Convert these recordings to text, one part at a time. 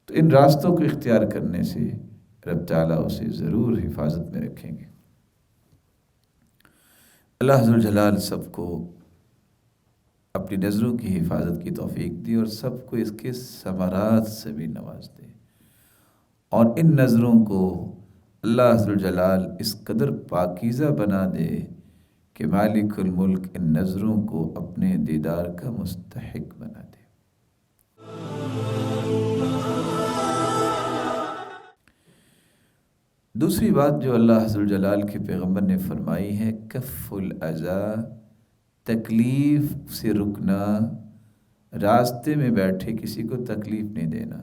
تو ان راستوں کو اختیار کرنے سے رب تعالیٰ اسے ضرور حفاظت میں رکھیں گے۔ اللہ عز و جلال سب کو اپنی نظروں کی حفاظت کی توفیق دی اور سب کو اس کے ثمرات سے بھی نواز دے، اور ان نظروں کو اللہ عز و جلال اس قدر پاکیزہ بنا دے کہ مالک الملک ان نظروں کو اپنے دیدار کا مستحق بنا دے۔ دوسری بات جو اللہ عز و جلال کے پیغمبر نے فرمائی ہے، کف الاذی، تکلیف سے رکنا، راستے میں بیٹھے کسی کو تکلیف نہیں دینا۔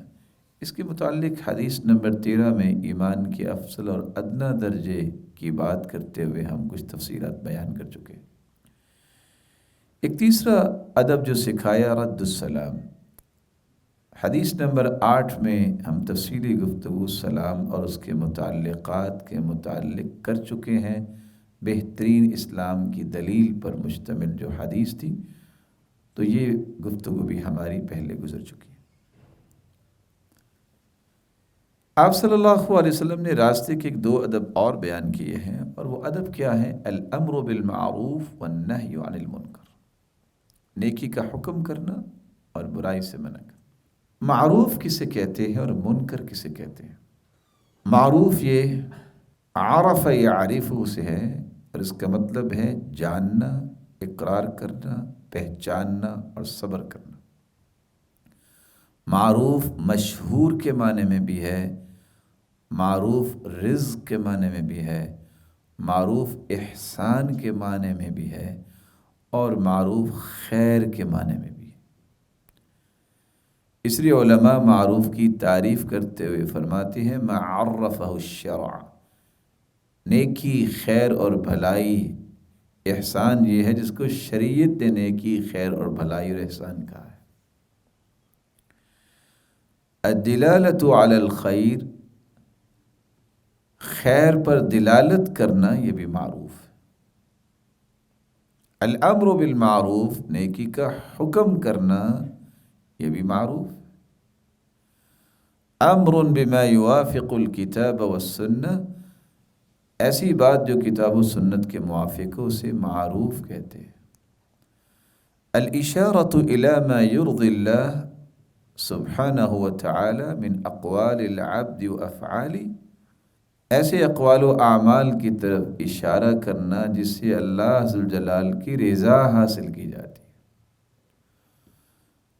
اس کے متعلق حدیث نمبر 13 میں ایمان کے افضل اور ادنیٰ درجے کی بات کرتے ہوئے ہم کچھ تفصیلات بیان کر چکے۔ ایک تیسرا ادب جو سکھایا، رد السلام۔ حدیث نمبر 8 میں ہم تفصیلی گفتگو سلام اور اس کے متعلقات کے متعلق کر چکے ہیں۔ بہترین اسلام کی دلیل پر مشتمل جو حدیث تھی، تو یہ گفتگو بھی ہماری پہلے گزر چکی ہے۔ آپ صلی اللہ علیہ وسلم نے راستے کے 2 ادب اور بیان کیے ہیں، اور وہ ادب کیا ہے؟ الامر بالمعروف والنہی عن المنکر، نیکی کا حکم کرنا اور برائی سے منع کرنا۔ معروف کسے کہتے ہیں اور منکر کسے کہتے ہیں؟ معروف یہ عرف یعرف سے ہے، اور اس کا مطلب ہے جاننا، اقرار کرنا، پہچاننا اور صبر کرنا۔ معروف مشہور کے معنی میں بھی ہے، معروف رزق کے معنی میں بھی ہے، معروف احسان کے معنی میں بھی ہے، اور معروف خیر کے معنی میں بھی ہے۔ اس لیے علماء معروف کی تعریف کرتے ہوئے فرماتے ہیں ما عرفہ الشرع، نیکی، خیر اور بھلائی، احسان یہ ہے جس کو شریعت نے نیکی، خیر اور بھلائی اور احسان کہا ہے۔ الدلالۃ علی الخیر، خیر پر دلالت کرنا، یہ بھی معروف ہے۔ الامر بالمعروف، نیکی کا حکم کرنا، یہ بھی معروف ہے۔ امر بما یوافق الکتاب والسنہ، ایسی بات جو کتاب و سنت کے موافق ہو، اسے معروف کہتے ہیں۔ الاشارۃ الی ما یرضی اللہ سبحانہ وتعالی من اقوال العبد وافعالہ، ایسے اقوال و اعمال کی طرف اشارہ کرنا جس سے اللہ عز و جلال کی رضا حاصل کی جاتی ہے۔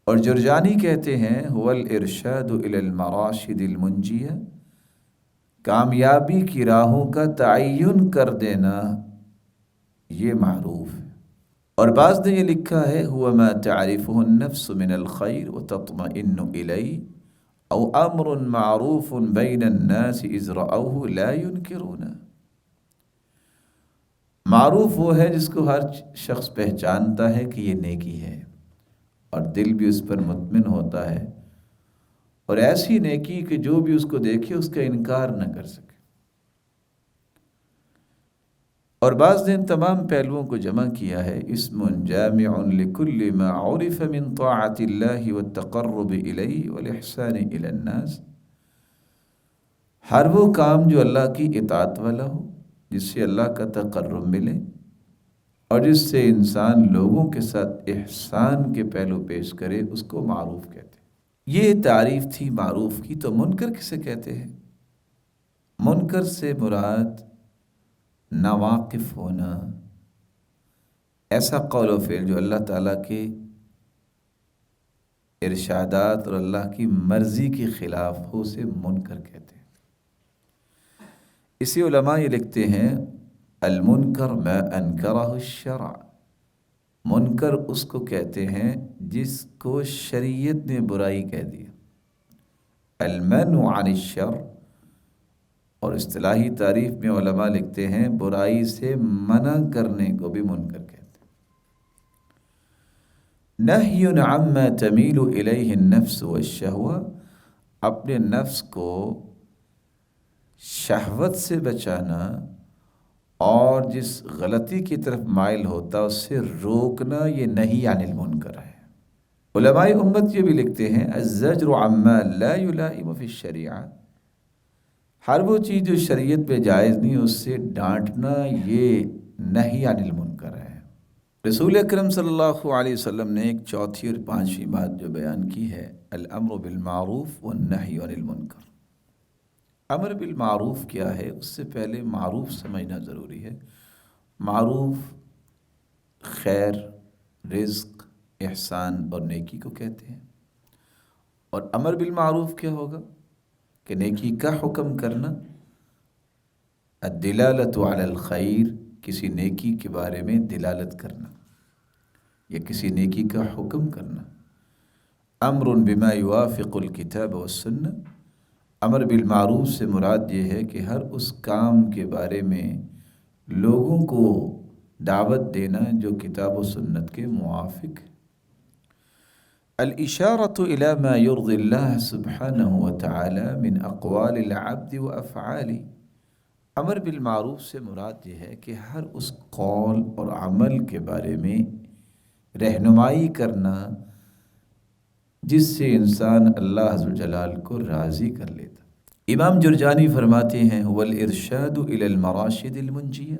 اور جرجانی کہتے ہیں هو الارشاد الی المراشد المنجیہ، کامیابی کی راہوں کا تعین کر دینا، یہ معروف ہے۔ اور بعض نے یہ لکھا ہے هو ما تعرفه النفس من الخیر وتطمئن الیہ، او امر معروف بین الناس اذ رأوه لا ينکرون، معروف وہ ہے جس کو ہر شخص پہچانتا ہے کہ یہ نیکی ہے، اور دل بھی اس پر مطمئن ہوتا ہے، اور ایسی نیکی کہ جو بھی اس کو دیکھے اس کا انکار نہ کر سکے۔ اور بعض نے ان تمام پہلوؤں کو جمع کیا ہے، اسم جامع لکل ما عرف من طاعت اللہ والتقرب الیہ والاحسان الی الناس، ہر وہ کام جو اللہ کی اطاعت والا ہو، جس سے اللہ کا تقرب ملے اور جس سے انسان لوگوں کے ساتھ احسان کے پہلو پیش کرے، اس کو معروف کہتے ہیں۔ یہ تعریف تھی معروف کی۔ تو منکر کسے کہتے ہیں؟ منکر سے مراد ناواقف ہونا، ایسا قول و فعل جو اللہ تعالیٰ کے ارشادات اور اللہ کی مرضی کے خلاف ہو، اسے منکر کہتے ہیں۔ اسی علماء یہ لکھتے ہیں المنکر ما انکرہ الشرع، منکر اس کو کہتے ہیں جس کو شریعت نے برائی کہہ دیا۔ المنع عن الشر، اور اصطلاحی تعریف میں علماء لکھتے ہیں برائی سے منع کرنے کو بھی منکر کہتے ہیں۔ نہی عما تمیل الیہ النفس والشہوہ، اپنے نفس کو شہوت سے بچانا اور جس غلطی کی طرف مائل ہوتا اس سے روکنا، یہ نہی عن المنکر ہے۔ علماء امت یہ بھی لکھتے ہیں الزجر عما لا يلائم فی الشریعہ، ہر وہ چیز جو شریعت پہ جائز نہیں اس سے ڈانٹنا یہ نہی عن المنکر ہے۔ رسول اکرم صلی اللہ علیہ وسلم نے ایک چوتھی اور پانچویں بات جو بیان کی ہے، الامر بالمعروف والنہی عن المنکر۔ امر بالمعروف کیا ہے؟ اس سے پہلے معروف سمجھنا ضروری ہے۔ معروف خیر، رزق، احسان اور نیکی کو کہتے ہیں، اور امر بالمعروف کیا ہوگا کہ نیکی کا حکم کرنا، الدلالۃ علی الخیر، کسی نیکی کے بارے میں دلالت کرنا یا کسی نیکی کا حکم کرنا۔ امر بما یوافق الکتاب والسنہ، امر بالمعروف سے مراد یہ ہے کہ ہر اس کام کے بارے میں لوگوں کو دعوت دینا جو کتاب و سنت کے موافق ہے۔ الاشارۃ الی ما یرضی اللہ سبحانہ وتعالی من اقوال العبد وافعالہ، امر بالمعروف سے مراد یہ ہے کہ ہر اس قول اور عمل کے بارے میں رہنمائی کرنا جس سے انسان اللہ عز و جلال کو راضی کر لیتا۔ امام جرجانی فرماتے ہیں والارشاد الی المراشد المنجیہ،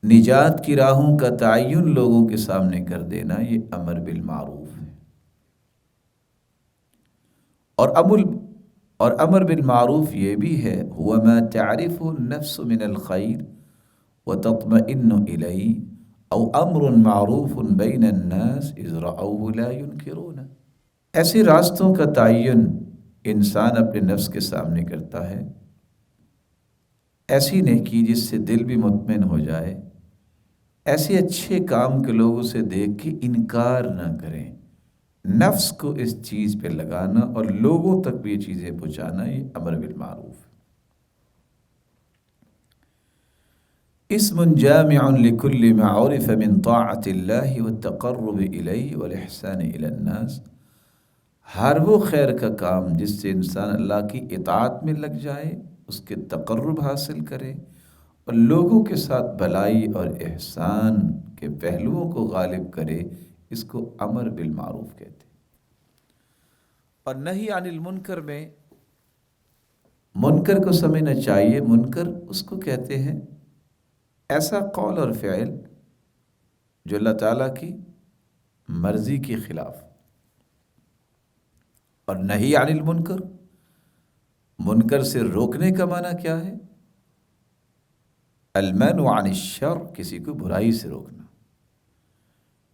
نجات کی راہوں کا تعین لوگوں کے سامنے کر دینا یہ امر بالمعروف ہے۔ اور امر بالمعروف یہ بھی ہے هو ما تعرف النفس من الخیر وتطمئن الیہ او امر معروف بین الناس اذ رأوه لا ينکرون، ایسے راستوں کا تعین انسان اپنے نفس کے سامنے کرتا ہے، ایسی نیکی جس سے دل بھی مطمئن ہو جائے، ایسے اچھے کام کے لوگ اسے دیکھ کے انکار نہ کریں، نفس کو اس چیز پہ لگانا اور لوگوں تک بھی یہ چیزیں پہنچانا یہ امر بالمعروف ہے۔ اسم جامع لكل ما عرف من طاعة الله والتقرب إليه والإحسان إلى الناس، ہر وہ خیر کا کام جس سے انسان اللہ کی اطاعت میں لگ جائے، اس کے تقرب حاصل کرے اور لوگوں کے ساتھ بھلائی اور احسان کے پہلوؤں کو غالب کرے، اس کو امر بالمعروف کہتے ہیں۔ اور نہی عن المنکر میں منکر کو سمجھنا چاہیے، منکر اس کو کہتے ہیں ایسا قول اور فعل جو اللہ تعالیٰ کی مرضی کے خلاف، اور نہی عن المنکر، منکر سے روکنے کا معنی کیا ہے؟ المنع عن الشر، کسی کو برائی سے روکنا۔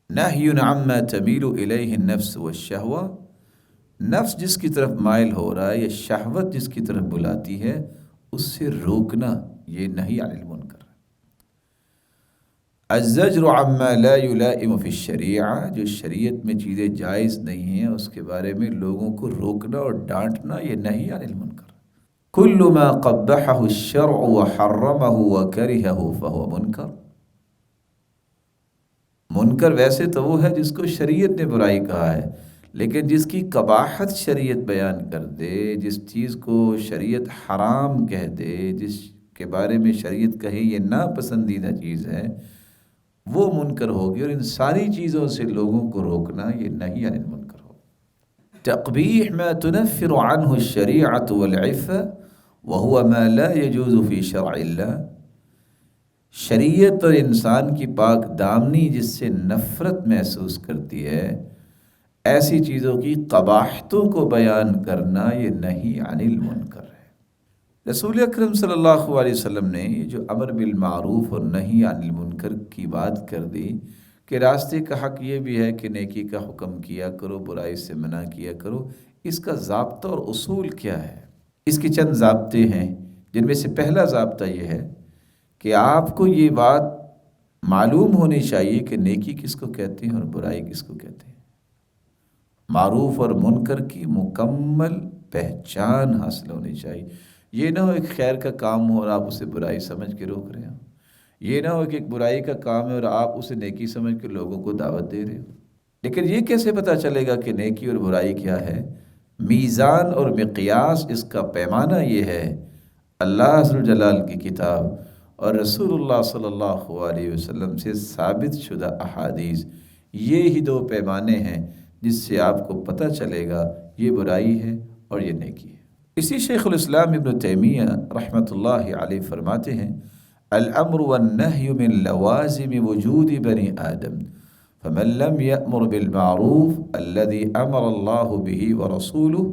نہی عما تمیل الیہ النفس والشہوہ، نفس جس کی طرف مائل ہو رہا ہے یا شہوت جس کی طرف بلاتی ہے اس سے روکنا، یہ نہی عن المنکر۔ الزجر عما لا يلائم فی الشریعہ، جو شریعت میں چیزیں جائز نہیں ہیں اس کے بارے میں لوگوں کو روکنا اور ڈانٹنا یہ نہی عن المنکر۔ کل ما قبحہ الشرع وحرمہ وکرہہ فہو منکر، منکر ویسے تو وہ ہے جس کو شریعت نے برائی کہا ہے، لیکن جس کی قباحت شریعت بیان کر دے، جس چیز کو شریعت حرام کہہ دے، جس کے بارے میں شریعت کہے یہ ناپسندیدہ چیز ہے، وہ منکر ہوگی، اور ان ساری چیزوں سے لوگوں کو روکنا یہ نہی عن المنکر ہوگا۔ تقبیح ما تنفر عنہ الشریعۃ والعفہ وہو ما لا یجوز فی شرع اللہ، شریعت اور انسان کی پاک دامنی جس سے نفرت محسوس کرتی ہے، ایسی چیزوں کی قباحتوں کو بیان کرنا یہ نہی عن المنکر ہے۔ رسول اکرم صلی اللہ علیہ وسلم نے یہ جو امر بالمعروف اور نہی عن المنکر کی بات کر دی کہ راستے کا حق یہ بھی ہے کہ نیکی کا حکم کیا کرو، برائی سے منع کیا کرو، اس کا ضابطہ اور اصول کیا ہے؟ اس کے چند ضابطے ہیں، جن میں سے پہلا ضابطہ یہ ہے کہ آپ کو یہ بات معلوم ہونی چاہیے کہ نیکی کس کو کہتے ہیں اور برائی کس کو کہتے ہیں۔ معروف اور منکر کی مکمل پہچان حاصل ہونی چاہیے۔ یہ نہ ہو ایک خیر کا کام ہو اور آپ اسے برائی سمجھ کے روک رہے ہو، یہ نہ ہو کہ ایک برائی کا کام ہے اور آپ اسے نیکی سمجھ کے لوگوں کو دعوت دے رہے ہو۔ لیکن یہ کیسے پتہ چلے گا کہ نیکی اور برائی کیا ہے؟ میزان اور مقیاس، اس کا پیمانہ یہ ہے اللہ عز و جلال کی کتاب اور رسول اللہ صلی اللہ علیہ وسلم سے ثابت شدہ احادیث، یہ ہی دو پیمانے ہیں جس سے آپ کو پتہ چلے گا یہ برائی ہے اور یہ نیکی ہے۔ اسی شیخ الاسلام ابن تیمیہ رحمۃ اللہ علیہ فرماتے ہیں الامر والنہی من لوازم وجود بنی آدم فمن لم يأمر بالمعروف الذي امر الله به ورسوله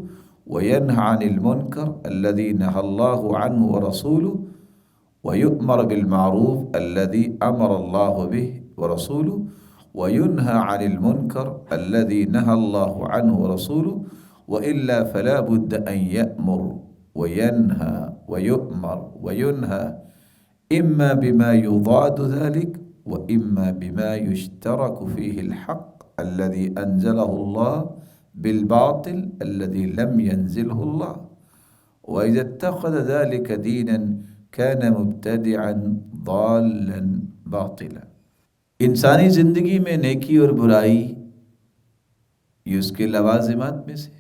وينهى عن المنكر الذي نهى الله عنه ورسوله ويؤمر بالمعروف الذي امر الله به ورسوله وينهى عن المنكر الذي نهى الله عنه ورسوله وإلا فلا بد أن يأمر وينهى ويؤمر وينهى إما بما يضاد ذلك وإما بما يشترك فيه الحق الذي أنزله الله بالباطل الذي لم ينزله الله وإذا اتخذ ذلك دينا كان مبتدعا ضالا باطلا۔ انسانی زندگی میں نیکی اور برائی یہ اس کے لوازمات میں سے،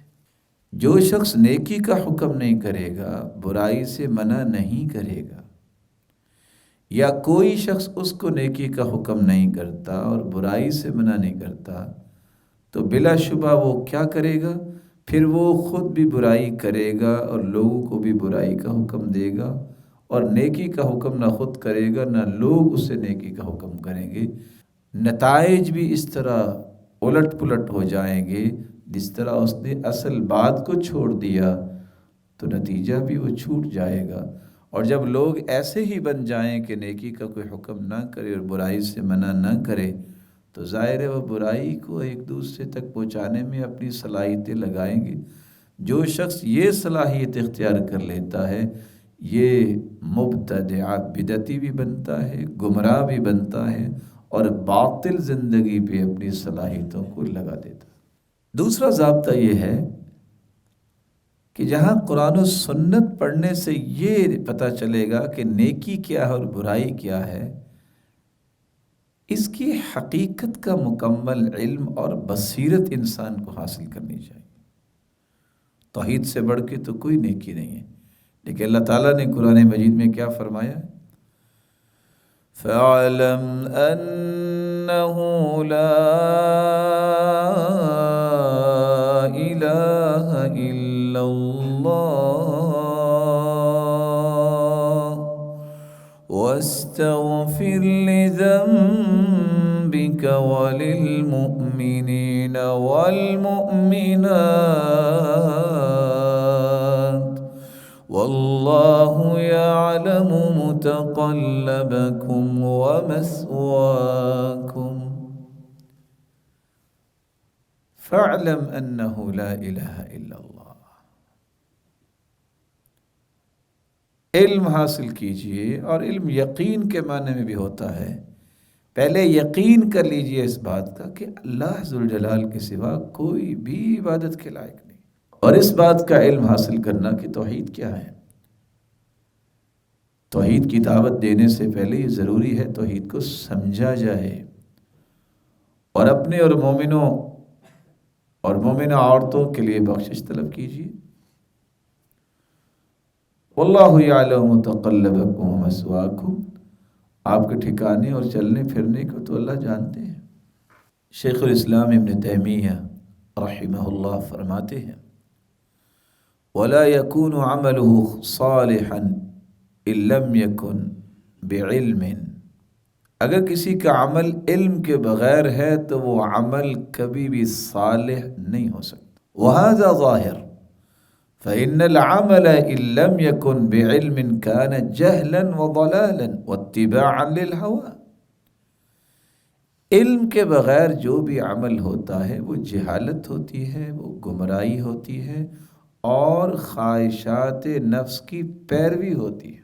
جو شخص نیکی کا حکم نہیں کرے گا، برائی سے منع نہیں کرے گا، یا کوئی شخص اس کو نیکی کا حکم نہیں کرتا اور برائی سے منع نہیں کرتا، تو بلا شبہ وہ کیا کرے گا؟ پھر وہ خود بھی برائی کرے گا اور لوگوں کو بھی برائی کا حکم دے گا، اور نیکی کا حکم نہ خود کرے گا نہ لوگ اس سے نیکی کا حکم کریں گے۔ نتائج بھی اس طرح الٹ پلٹ ہو جائیں گے، جس طرح اس نے اصل بات کو چھوڑ دیا تو نتیجہ بھی وہ چھوٹ جائے گا۔ اور جب لوگ ایسے ہی بن جائیں کہ نیکی کا کوئی حکم نہ کرے اور برائی سے منع نہ کرے، تو ظاہر ہے وہ برائی کو ایک دوسرے تک پہنچانے میں اپنی صلاحیتیں لگائیں گے۔ جو شخص یہ صلاحیت اختیار کر لیتا ہے یہ مبتدع بدعتی بھی بنتا ہے، گمراہ بھی بنتا ہے، اور باطل زندگی پہ اپنی صلاحیتوں کو لگا دیتا ہے۔ دوسرا ضابطہ یہ ہے کہ جہاں قرآن و سنت پڑھنے سے یہ پتہ چلے گا کہ نیکی کیا ہے اور برائی کیا ہے، اس کی حقیقت کا مکمل علم اور بصیرت انسان کو حاصل کرنی چاہیے۔ توحید سے بڑھ کے تو کوئی نیکی نہیں ہے، لیکن اللہ تعالیٰ نے قرآن مجید میں کیا فرمایا ہے؟ فَاعْلَمْ أَنَّهُ لَا إِلَهَ إِلَّا اللَّهُ وَاسْتَغْفِرْ لِذَنبِكَ وَلِلْمُؤْمِنِينَ وَالْمُؤْمِنَاتِ وَاللَّهُ يَعْلَمُ مُتَقَلَّبَكُمْ وَمَثْوَاكُمْ فَاعْلَمْ أَنَّهُ لَا إِلَهَ إِلَّا اللَّهُ۔ علم حاصل کیجئے، اور علم یقین کے معنی میں بھی ہوتا ہے۔ پہلے یقین کر لیجئے اس بات کا کہ اللہ ذوالجلال کے سوا کوئی بھی عبادت کے لائق نہیں، اور اس بات کا علم حاصل کرنا کہ توحید کیا ہے۔ توحید کی دعوت دینے سے پہلے یہ ضروری ہے توحید کو سمجھا جائے، اور اپنے اور مومنوں اور مومنہ عورتوں کے لیے بخشش طلب کیجیے۔ واللہ یعلم متقلبکم ومثواکم، آپ کے ٹھکانے اور چلنے پھرنے کو تو اللہ جانتے ہیں۔ شیخ الاسلام ابن تیمیہ رحمہ اللہ فرماتے ہیں وَلَا يَكُونُ عَمَلُهُ صَالِحًا إِن لَّمْ يَكُن بِعِلْمٍ، اگر کسی کا عمل علم کے بغیر ہے تو وہ عمل کبھی بھی صالح نہیں ہو سکتا۔ وَهَذَا ظَاهِرٌ فَإِنَّ الْعَمَلَ إِن لَّمْ يَكُن بِعِلْمٍ كَانَ جَهْلًا وَضَلَالًا وَاتِّبَاعًا لِلْهَوَىٰ۔ علم کے بغیر جو بھی عمل ہوتا ہے وہ جہالت ہوتی ہے، وہ گمراہی ہوتی ہے، اور خواہشات نفس کی پیروی ہوتی ہے۔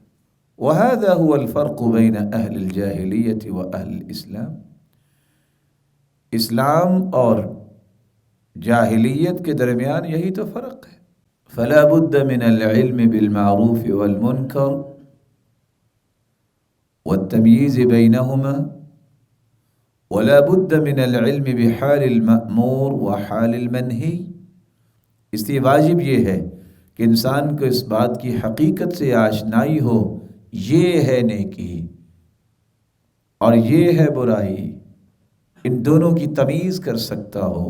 وَهَذَا هُوَ الْفَرْقُ بَيْنَ أَهْلِ الْجَاهِلِيَّةِ وَأَهْلِ الْإِسْلَامِ، اسلام اور جاہلیت کے درمیان یہی تو فرق ہے۔ فَلَا بُدَّ مِنَ الْعِلْمِ بِالْمَعْرُوفِ وَالْمُنْكَرِ وَالتَّمْيِيزِ بَيْنَهُمَا وَلَا بُدَّ مِنَ الْعِلْمِ بِحَالِ الْمَأْمُورِ وَحَالِ الْمَنْهِي، اس لیے واجب یہ ہے کہ انسان کو اس بات کی حقیقت سے آشنائی ہو، یہ ہے نیکی اور یہ ہے برائی، ان دونوں کی تمیز کر سکتا ہو،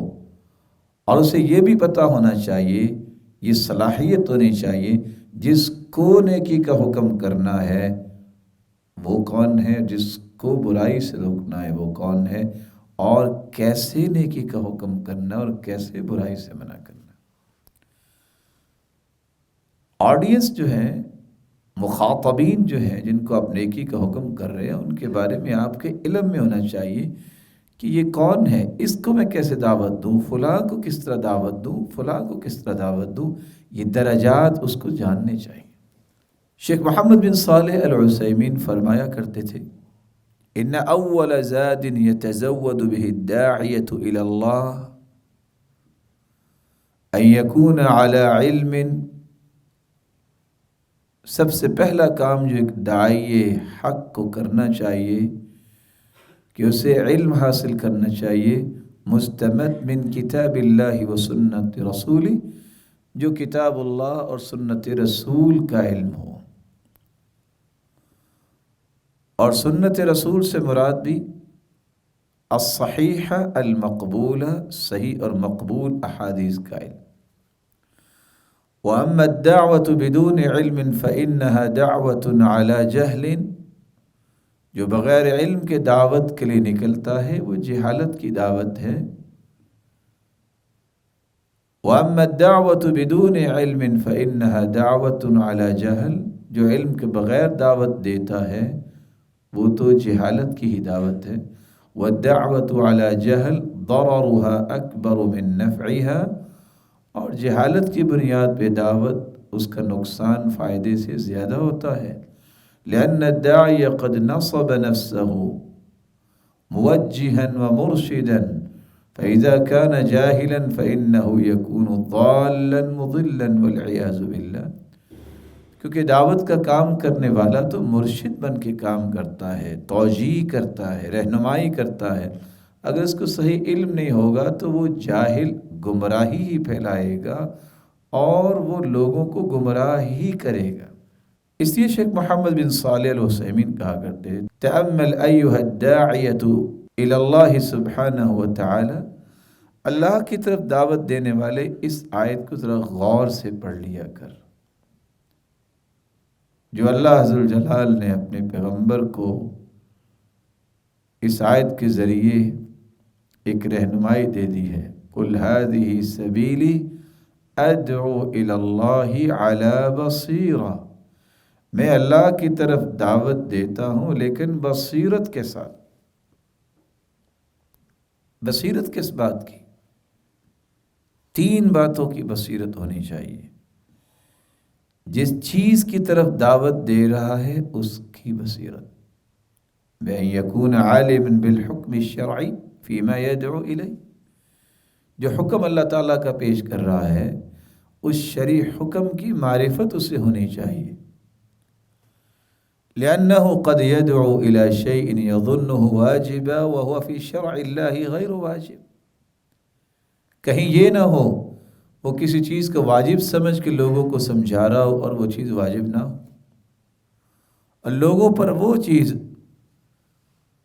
اور اسے یہ بھی پتہ ہونا چاہیے، یہ صلاحیت ہونی چاہیے جس کو نیکی کا حکم کرنا ہے وہ کون ہے، جس کو برائی سے روکنا ہے وہ کون ہے، اور کیسے نیکی کا حکم کرنا اور کیسے برائی سے منع کرنا۔ آڈینس جو ہے، مخاطبین جو ہیں جن کو آپ نیکی کا حکم کر رہے ہیں، ان کے بارے میں آپ کے علم میں ہونا چاہیے کہ یہ کون ہے، اس کو میں کیسے دعوت دوں، فلاں کو کس طرح دعوت دوں، فلاں کو کس طرح دعوت دوں، یہ درجات اس کو جاننے چاہیے۔ شیخ محمد بن صالح العثیمین فرمایا کرتے تھے، ان اول زاد يتزود به الداعية الى الله ان يكون على علم، سب سے پہلا کام جو ایک داعی حق کو کرنا چاہیے کہ اسے علم حاصل کرنا چاہیے، مستمد من کتاب اللہ و سنت رسول، جو کتاب اللہ اور سنت رسول کا علم ہو، اور سنت رسول سے مراد بھی الصحیحہ المقبولہ، صحیح اور مقبول احادیث کا علم۔ وَأَمَّا الدَّعْوَةُ بِدُونِ عِلْمٍ فَإِنَّهَا دَعْوَةٌ عَلَى جَهْلٍ، جو بغیر علم کے دعوت کے لیے نکلتا ہے وہ جہالت کی دعوت ہے۔ وَأَمَّا الدَّعْوَةُ بِدُونِ عِلْمٍ فَإِنَّهَا دَعْوَةٌ عَلَى جَهْلٍ، جو علم کے بغیر دعوت دیتا ہے وہ تو جہالت کی ہی دعوت ہے۔ وَالدَّعْوَةُ عَلَى جَهْلٍ ضَرَرُهَا أَكْبَرُ مِن نَفْعِهَا، اور جہالت کی بنیاد پہ دعوت اس کا نقصان فائدے سے زیادہ ہوتا ہے۔ لأن الداعي قد نصب نفسه موجها ومرشدا، فإذا كان جاهلا فإنه يكون ضالا مضلا والعياذ بالله، کیونکہ دعوت کا کام کرنے والا تو مرشد بن کے کام کرتا ہے، توجیہ کرتا ہے، رہنمائی کرتا ہے۔ اگر اس کو صحیح علم نہیں ہوگا تو وہ جاہل گمراہی ہی پھیلائے گا اور وہ لوگوں کو گمراہ ہی کرے گا۔ اس لیے شیخ محمد بن صالح العثیمین کہا کرتے ہیں، تأمل ایھا الداعیۃ الی اللہ سبحانہ وتعالی، اللہ کی طرف دعوت دینے والے اس آیت کو ذرا غور سے پڑھ لیا کر، جو اللہ عز وجل نے اپنے پیغمبر کو اس آیت کے ذریعے ایک رہنمائی دے دی ہے۔ قل هذه سبیلی ادعو الی اللہ علی بصیرہ، میں اللہ کی طرف دعوت دیتا ہوں لیکن بصیرت کے ساتھ۔ بصیرت کس بات کی؟ 3 باتوں کی بصیرت ہونی چاہیے۔ جس چیز کی طرف دعوت دے رہا ہے اس کی بصیرت، بأن يكون عالما بالحکم الشرعی فيما يدعو الیہ، جو حکم اللہ تعالیٰ کا پیش کر رہا ہے اس شرعی حکم کی معرفت اسے ہونی چاہیے۔ لأنه قد يدعو إلى شيء يظنه واجبا وهو في شرع الله غير واجب، کہیں یہ نہ ہو وہ کسی چیز کو واجب سمجھ کے لوگوں کو سمجھا رہا ہو اور وہ چیز واجب نہ ہو، اور لوگوں پر وہ چیز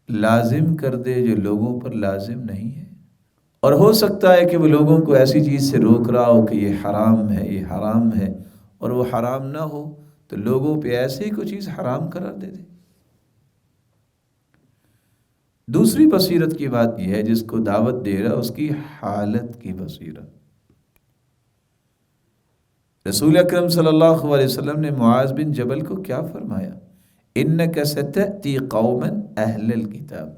لازم کر دے جو لوگوں پر لازم نہیں ہے۔ اور ہو سکتا ہے کہ وہ لوگوں کو ایسی چیز سے روک رہا ہو کہ یہ حرام ہے، یہ حرام ہے، اور وہ حرام نہ ہو تو لوگوں پہ ایسے ہی کوئی چیز حرام قرار دے دے۔ دوسری بصیرت کی بات یہ ہے جس کو دعوت دے رہا اس کی حالت کی بصیرت۔ رسول اکرم صلی اللہ علیہ وسلم نے معاذ بن جبل کو کیا فرمایا؟ انک ستأتی قوما اہل الکتاب،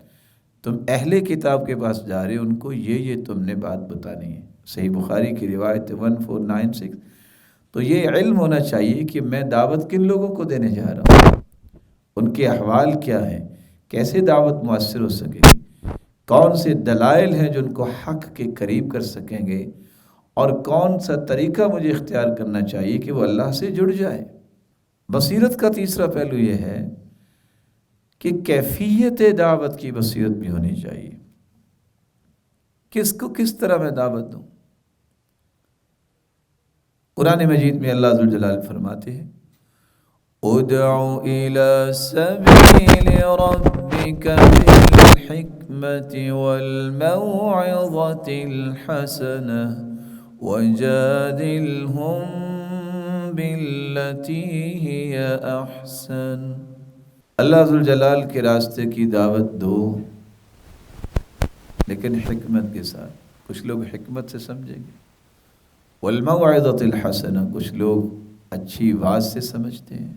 تم اہل کتاب کے پاس جا رہے، ان کو یہ تم نے بات بتانی ہے۔ صحیح بخاری کی روایت 1496۔ تو یہ علم ہونا چاہیے کہ میں دعوت کن لوگوں کو دینے جا رہا ہوں، ان کے احوال کیا ہیں، کیسے دعوت مؤثر ہو سکے گی، کون سے دلائل ہیں جو ان کو حق کے قریب کر سکیں گے، اور کون سا طریقہ مجھے اختیار کرنا چاہیے کہ وہ اللہ سے جڑ جائے۔ بصیرت کا تیسرا پہلو یہ ہے کہ کیفیت دعوت کی بصیرت بھی ہونی چاہیے، کس کو کس طرح میں دعوت دوں۔ قرآن مجید میں اللہ عز و جلال فرماتے ہیں، ادعو الی سبیل ربک بالحکمت والموعظة الحسنة وجادلهم بالتي هي احسن۔ اللہ ذوالجلال کے راستے کی دعوت دو، لیکن حکمت کے ساتھ۔ کچھ لوگ حکمت سے سمجھیں گے، والموعظة الحسنہ کچھ لوگ اچھی بات سے سمجھتے ہیں،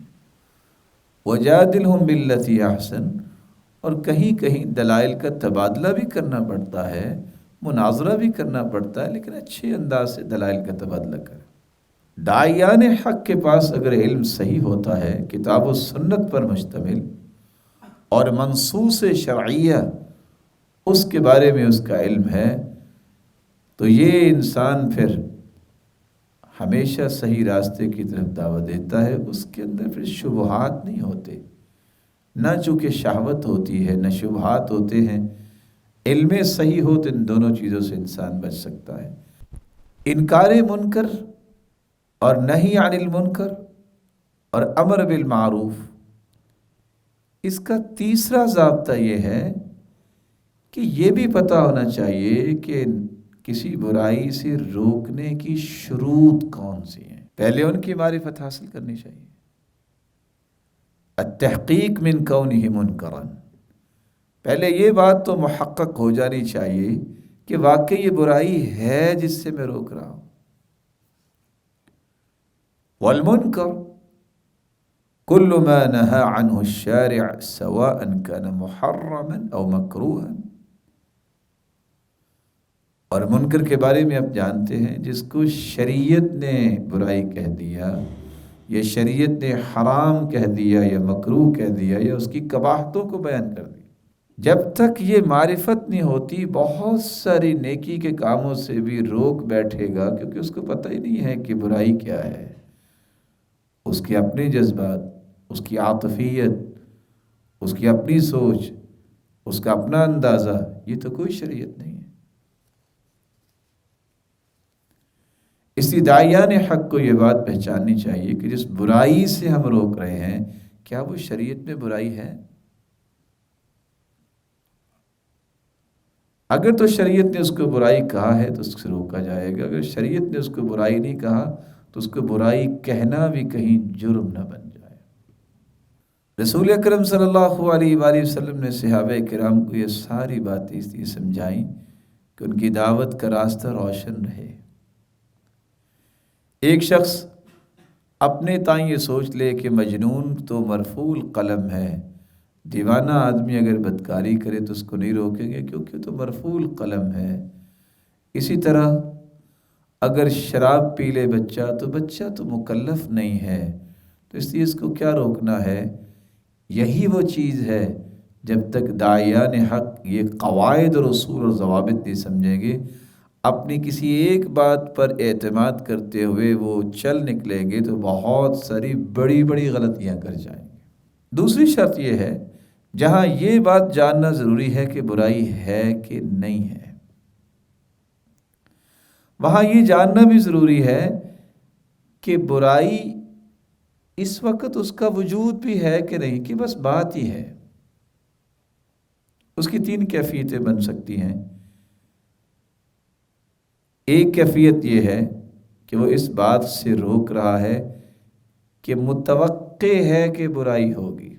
وجادلهم بالتي احسن، اور کہیں کہیں دلائل کا تبادلہ بھی کرنا پڑتا ہے، مناظرہ بھی کرنا پڑتا ہے، لیکن اچھے انداز سے دلائل کا تبادلہ کریں۔ داعیان حق کے پاس اگر علم صحیح ہوتا ہے، کتاب و سنت پر مشتمل اور منصوص شرعیہ اس کے بارے میں اس کا علم ہے، تو یہ انسان پھر ہمیشہ صحیح راستے کی طرف دعوت دیتا ہے۔ اس کے اندر پھر شبہات نہیں ہوتے، نہ چونکہ شہوت ہوتی ہے نہ شبہات ہوتے ہیں۔ علم صحیح ہو تو ان دونوں چیزوں سے انسان بچ سکتا ہے۔ انکار منکر اور نہی عن المنکر اور امر بالمعروف، اس کا تیسرا ضابطہ یہ ہے کہ یہ بھی پتہ ہونا چاہیے کہ کسی برائی سے روکنے کی شروط کون سی ہیں، پہلے ان کی معرفت حاصل کرنی چاہیے۔ التحقیق من کونہ منکرا، پہلے یہ بات تو محقق ہو جانی چاہیے کہ واقعی یہ برائی ہے جس سے میں روک رہا ہوں۔ والمنکر کل ما نہى عنہ الشارع سواء كان محرما او مکروہا، اور منکر کے بارے میں آپ جانتے ہیں جس کو شریعت نے برائی کہہ دیا یا شریعت نے حرام کہہ دیا یا مکروہ کہہ دیا یا اس کی قباحتوں کو بیان کر دیا، جب تک یہ معرفت نہیں ہوتی بہت ساری نیکی کے کاموں سے بھی روک بیٹھے گا، کیونکہ اس کو پتہ ہی نہیں ہے کہ برائی کیا ہے۔ اس کے اپنے جذبات، اس کی عاطفیت، اس کی اپنی سوچ، اس کا اپنا اندازہ، یہ تو کوئی شریعت نہیں ہے۔ اس لیے داعیان حق کو یہ بات پہچاننی چاہیے کہ جس برائی سے ہم روک رہے ہیں کیا وہ شریعت میں برائی ہے؟ اگر تو شریعت نے اس کو برائی کہا ہے تو اس سے روکا جائے گا، اگر شریعت نے اس کو برائی نہیں کہا تو اس کو برائی کہنا بھی کہیں جرم نہ بن جائے۔ رسول اکرم صلی اللہ علیہ وآلہ وسلم نے صحابہ کرام کو یہ ساری باتیں اس لیے سمجھائیں کہ ان کی دعوت کا راستہ روشن رہے۔ ایک شخص اپنے تائیں یہ سوچ لے کہ مجنون تو مرفوع القلم ہے، دیوانہ آدمی اگر بدکاری کرے تو اس کو نہیں روکیں گے کیونکہ تو مرفوع القلم ہے۔ اسی طرح اگر شراب پی لے بچہ تو بچہ تو مکلف نہیں ہے، تو اس لیے اس کو کیا روکنا ہے؟ یہی وہ چیز ہے جب تک داعیان حق یہ قواعد اور اصول اور ضوابط نہیں سمجھیں گے، اپنی کسی ایک بات پر اعتماد کرتے ہوئے وہ چل نکلیں گے تو بہت ساری بڑی بڑی غلطیاں کر جائیں گے۔ دوسری شرط یہ ہے جہاں یہ بات جاننا ضروری ہے کہ برائی ہے کہ نہیں ہے، وہاں یہ جاننا بھی ضروری ہے کہ برائی اس وقت اس کا وجود بھی ہے کہ نہیں، کہ بس بات ہی ہے۔ اس کی تین کیفیتیں بن سکتی ہیں۔ ایک کیفیت یہ ہے کہ وہ اس بات سے روک رہا ہے کہ متوقع ہے کہ برائی ہوگی۔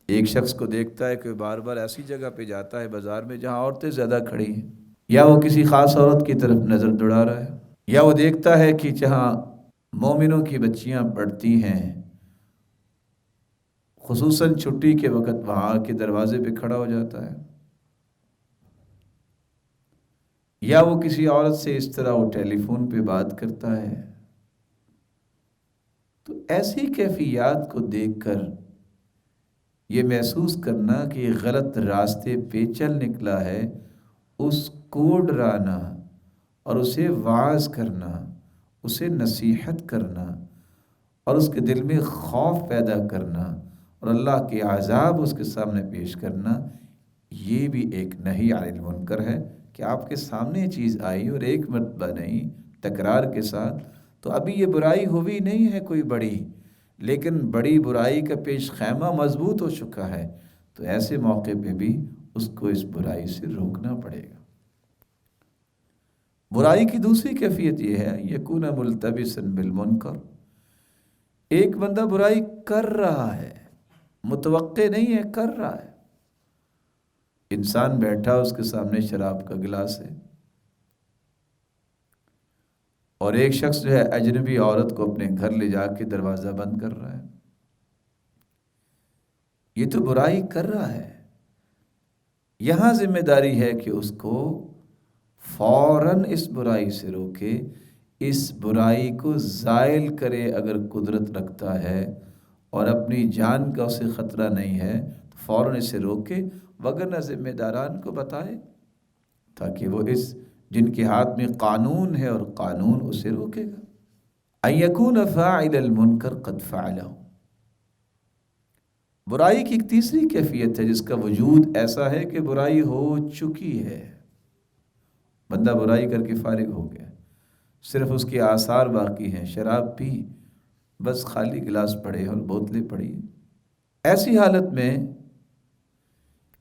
ایک شخص کو دیکھتا ہے کہ بار بار ایسی جگہ پہ جاتا ہے بازار میں جہاں عورتیں زیادہ کھڑی ہیں، یا وہ کسی خاص عورت کی طرف نظر دوڑا رہا ہے، یا وہ دیکھتا ہے کہ جہاں مومنوں کی بچیاں پڑھتی ہیں خصوصاً چھٹی کے وقت وہاں کے دروازے پہ کھڑا ہو جاتا ہے، یا وہ کسی عورت سے اس طرح وہ ٹیلی فون پہ بات کرتا ہے۔ تو ایسی کیفیات کو دیکھ کر یہ محسوس کرنا کہ یہ غلط راستے پہ چل نکلا ہے، اس کو ڈرانا اور اسے واعظ کرنا، اسے نصیحت کرنا اور اس کے دل میں خوف پیدا کرنا اور اللہ کے عذاب اس کے سامنے پیش کرنا، یہ بھی ایک نہی عن المنکر ہے کہ آپ کے سامنے یہ چیز آئی اور ایک مرتبہ نہیں، تکرار کے ساتھ، تو ابھی یہ برائی ہوئی نہیں ہے کوئی بڑی، لیکن بڑی برائی کا پیش خیمہ مضبوط ہو چکا ہے، تو ایسے موقع پہ بھی اس کو اس برائی سے روکنا پڑے گا۔ برائی کی دوسری کیفیت یہ ہے یکون ملتبسا بالمنکر، ایک بندہ برائی کر رہا ہے، متوقع نہیں ہے، کر رہا ہے۔ انسان بیٹھا اس کے سامنے شراب کا گلاس ہے اور ایک شخص جو ہے اجنبی عورت کو اپنے گھر لے جا کے دروازہ بند کر رہا ہے، یہ تو برائی کر رہا ہے۔ یہاں ذمہ داری ہے کہ اس کو فوراً اس برائی سے روکے، اس برائی کو زائل کرے اگر قدرت رکھتا ہے اور اپنی جان کا اسے خطرہ نہیں ہے تو فوراً اسے روکے، وگرنہ ذمہ داران کو بتائے تاکہ وہ اس جن کے ہاتھ میں قانون ہے اور قانون اسے روکے گا۔ ان یکون فاعل المنکر قد فعلہ، برائی کی ایک تیسری کیفیت ہے جس کا وجود ایسا ہے کہ برائی ہو چکی ہے، بندہ برائی کر کے فارغ ہو گیا، صرف اس کے آثار باقی ہیں، شراب پی، بس خالی گلاس پڑے اور بوتلیں پڑی۔ ایسی حالت میں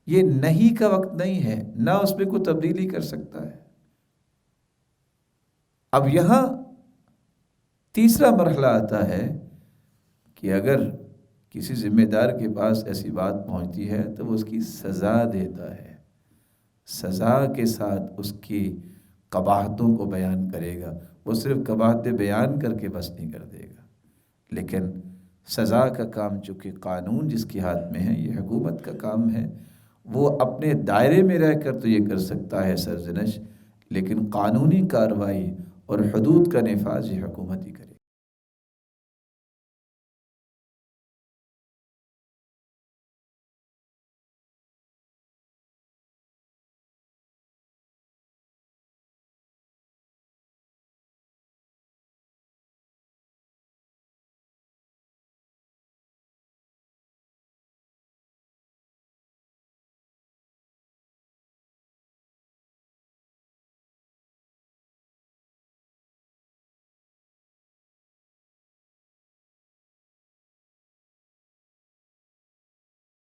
یہ نہیں کا وقت نہیں ہے، نہ اس میں کوئی تبدیلی کر سکتا ہے۔ اب یہاں تیسرا مرحلہ آتا ہے کہ اگر کسی ذمہ دار کے پاس ایسی بات پہنچتی ہے تو وہ اس کی سزا دیتا ہے، سزا کے ساتھ اس کی قباحتوں کو بیان کرے گا۔ وہ صرف قباحتیں بیان کر کے بس نہیں کر دے گا، لیکن سزا کا کام چونکہ قانون جس کے ہاتھ میں ہے، یہ حکومت کا کام ہے، وہ اپنے دائرے میں رہ کر تو یہ کر سکتا ہے سرزنش، لیکن قانونی کارروائی اور حدود کا نفاذ یہ حکومت ہی کرے۔